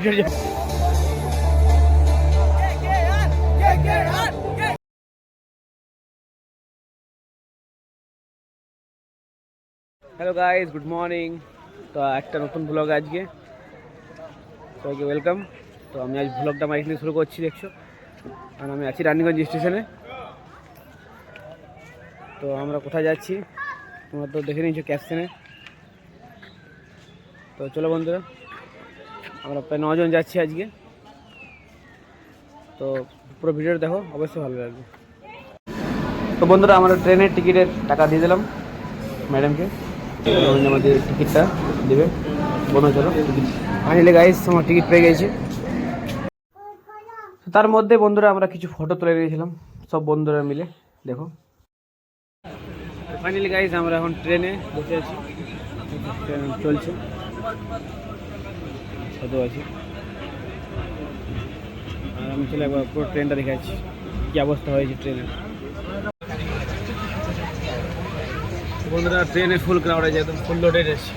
Hello guys, good morning. তো একটা নতুন ব্লগ আজকে সবাইকে ওয়েলকাম। তো আমি আজ ব্লগটা আমার এখানে শুরু করছি, দেখছো। আর আমি আছি রানীগঞ্জ স্টেশনে। তো আমরা কোথায় যাচ্ছি তোমরা তো দেখে নিয়েছো ক্যাপশনে। তো চলো বন্ধুরা, আমরা প্রায় 9 জন যাচ্ছি আজকে। তো পুরো ভিডিওটা দেখো, অবশ্যই ভালো লাগবে। তো বন্ধুরা, আমরা ট্রেনের টিকিটের টাকা দিয়ে দিলাম ম্যাডামকে, আমাদের টিকিটটা দেবে। বন্ধু চলো ফাইনালি গাইস আমার টিকিট পেয়ে গেছি। তার মধ্যে বন্ধুরা আমরা কিছু ফটো তুলে নিয়েছিলাম সব বন্ধুরা মিলে, দেখো। ফাইনালি গাইস আমরা এখন ট্রেনে বসে আছি, ট্রেন চলছে, সাথে আছি। আর আমি চলে একবার পুরো ট্রেনটা দেখাচ্ছি কী অবস্থা হয়েছে ট্রেনের। বন্ধুরা ট্রেনে ফুল ক্রাউড আছে, একদম ফুল লোডেড আছে।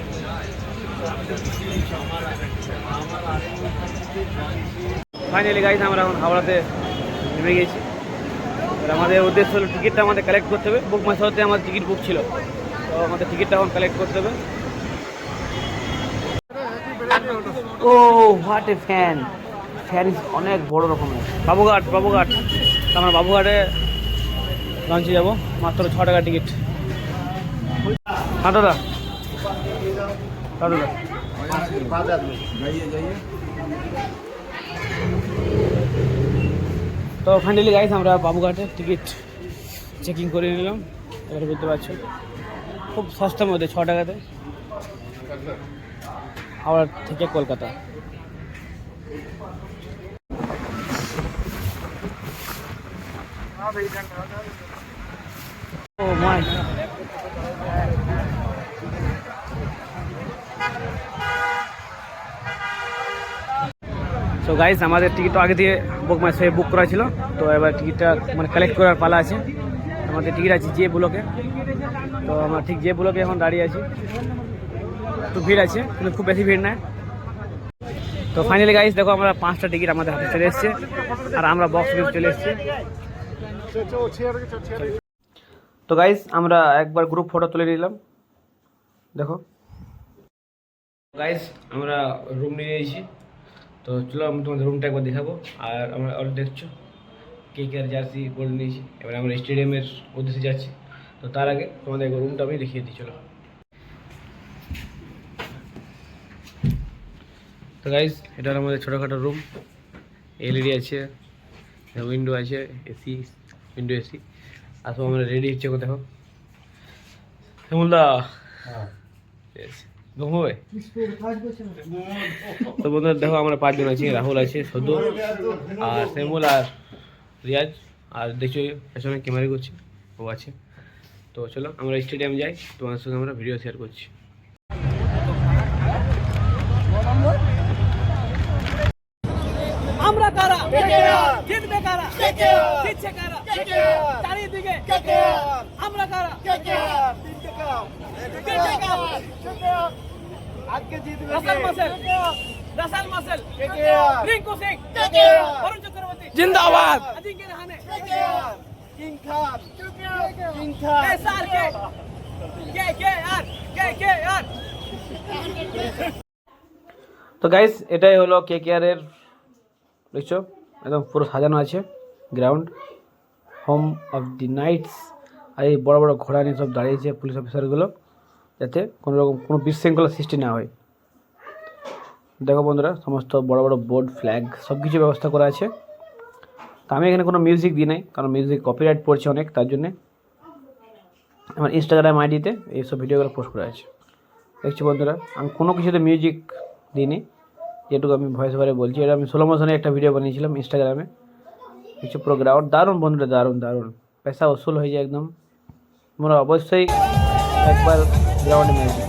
ফাইনালি গাইস আমরা এখন হাওড়াতে নেমে গেছি। আমাদের উদ্দেশ্য হলো টিকিটটা আমাদের কালেক্ট করতে হবে। বুক মাই শোতে আমার টিকিট বুক ছিল, তো আমাদের টিকিটটা এখন কালেক্ট করতে হবে। ও হোয়াট এ ফ্যান অনেক বড় রকমের। বাবুঘাট আমরা বাবুঘাটে লঞ্চে যাবো, মাত্র 6 টাকা টিকিট। हाँ दादा তো ফাইনালি গাইস আমরা বাবুঘাটে টিকিট চেকিং করে নিলাম। এবারে বুঝতে পারছো খুব সস্তার মধ্যে 6 টাকাতে হাওড়া থেকে কলকাতা। ও মাই তো গাইস আমাদের টিকিট তো আগে দিয়ে বুক মাই শোয়ে বুক করা ছিল। তো এবার টিকিটটা মানে কালেক্ট করার পালা আছে। আমাদের টিকিট আছে যে ব্লকে। তো আমরা ঠিক যে ব্লকে এখন দাঁড়িয়ে আছি। একটু ভিড় আছে কিন্তু খুব বেশি ভিড় নাই। তো ফাইনালি গাইস দেখো আমরা 5টা টিকিট আমাদের হাতে চলে এসছে, আর আমরা বক্স অফিস চলে এসছি। তো গাইস আমরা একবার গ্রুপ ফটো তুলে নিলাম, দেখো। গাইস আমরা রুম নিয়ে নিয়েছি। তো চলো আমি তোমাদের রুমটা একবার দেখাবো। আর আমরা অলরেডি দেখছো KKR জার্সি পরে নিয়েছি। এবার আমরা স্টেডিয়ামের উদ্দেশ্যে যাচ্ছি। তো তার আগে তোমাদের একবার রুমটা আমি দেখিয়ে দিই, চলো। তো গাইস এটা হলো আমাদের ছোটোখাটো রুম। LED আছে, উইন্ডো আছে, এসি, উইন্ডো এসি। আর সব আমরা রেডি হচ্ছে, দেখো হেমুলদা। ঘুমোবে তো বন্ধুরা দেখো আমরা 5 জন আছি। রাহুল আছে, সদু আর শ্যামল আর রিয়াজ, আর দেখছো পেছনে ক্যামেরা করছি ও আছে। তো চলো আমরা স্টেডিয়াম যাই, তোমাদের সঙ্গে আমরা ভিডিও শেয়ার করছি। আমরা কারা জিতবে কারা জিতছে কারা চারিদিকে আমরা কারা আজকে জিতবে রাসেল মাসেল রিঙ্কু সিং বরুণ চক্রবর্তী জিন্দাবাদ Ajinkya Rahane king Khan SRK KKR. তো গাইস এটাই হলো KKR এর, দেখছো একদম পুরো সাজানো আছে ground, home of the knights. আর এই বড় বড় ঘোড়া নিয়ে সব দাঁড়িয়েছে পুলিশ অফিসারগুলো, যাতে কোনো রকম কোনো বিশৃঙ্খলা সৃষ্টি না হয়। দেখো বন্ধুরা সমস্ত বড় বড় বোর্ড, ফ্ল্যাগ সব কিছু ব্যবস্থা করা আছে। তো আমি এখানে কোনো মিউজিক দিই নাই, কারণ মিউজিক কপিরাইট পড়ছে অনেক, তার জন্যে আমার ইনস্টাগ্রাম আইডিতে এইসব ভিডিওগুলো পোস্ট করা আছে। দেখছি বন্ধুরা আমি কোনো কিছুতে মিউজিক দিইনি, যেটুকু আমি ভয়েস ওভারে বলছি। এটা আমি স্লো মোশনে একটা ভিডিও বানিয়েছিলাম ইনস্টাগ্রামে। কিছু পুরো গ্রাউন্ড দারুণ বন্ধুরা, দারুণ পয়সা উসুল হয়ে যায় একদম। তোমরা অবশ্যই একবার গ্রাউন্ডে মিউজিক।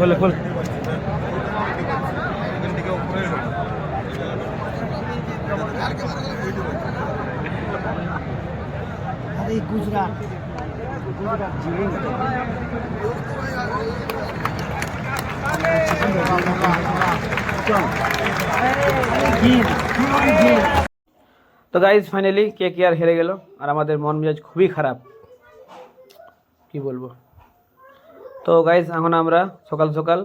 খোল খোল। अरे गुजरात गुजरात তো গাইজ ফাইনালি KKR হেরে গেল আর আমাদের মন মেজাজ খুবই খারাপ, কি বলবো। তো গাইজ এখন আমরা সকাল সকাল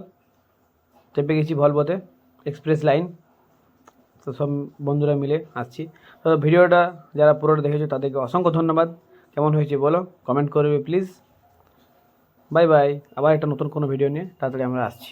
চেপে গেছি ভলভোতে, এক্সপ্রেস লাইন। তো সব বন্ধুরা মিলে আসছি। তো ভিডিওটা যারা পুরোটা দেখেছো তাদেরকে অসংখ্য ধন্যবাদ। কেমন হয়েছে বলো, কমেন্ট করবে প্লিজ। বাই বাই, আবার একটা নতুন কোনো ভিডিও নিয়ে তাড়াতাড়ি আমরা আসছি।